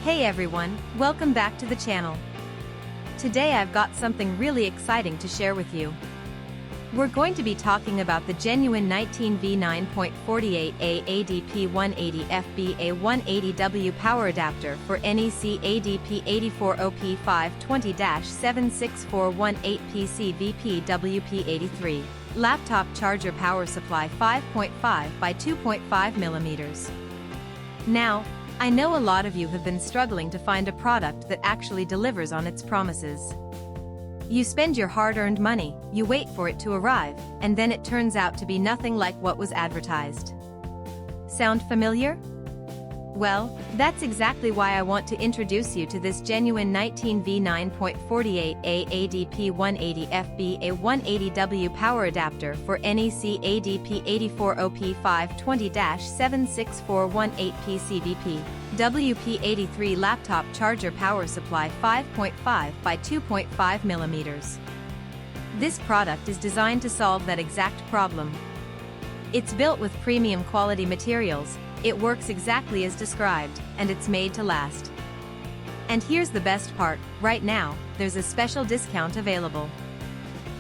Hey everyone, welcome back to the channel. Today I've got something really exciting to share with you. We're going to be talking about the genuine 19V 9.48A ADP-180FB A 180W power adapter for NEC ADP8 520-76418PC WP83 laptop charger power supply 5.5 by 2.5 mm. Now, I know a lot of you have been struggling to find a product that actually delivers on its promises. You spend your hard-earned money, you wait for it to arrive, and then it turns out to be nothing like what was advertised. Sound familiar? Well, that's exactly why I want to introduce you to this genuine 19V 9.48A ADP-180FB A 180W power adapter for NEC ADP8 520-76418PC WP83 laptop charger power supply 5.5 by 2.5 mm. This product is designed to solve that exact problem. It's built with premium quality materials, it works exactly as described, and it's made to last. And here's the best part, right now, there's a special discount available.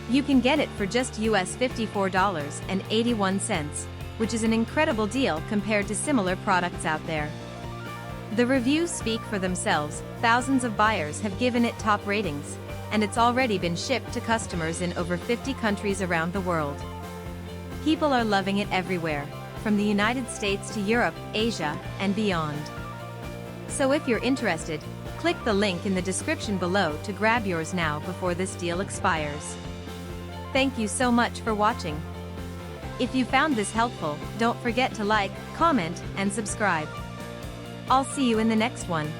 You can get it for just US $54.81, which is an incredible deal compared to similar products out there. The reviews speak for themselves, thousands of buyers have given it top ratings, and it's already been shipped to customers in over 50 countries around the world. People are loving it everywhere, from the United States to Europe, Asia, and beyond. So if you're interested, click the link in the description below to grab yours now before this deal expires. Thank you so much for watching. If you found this helpful, don't forget to like, comment, and subscribe. I'll see you in the next one.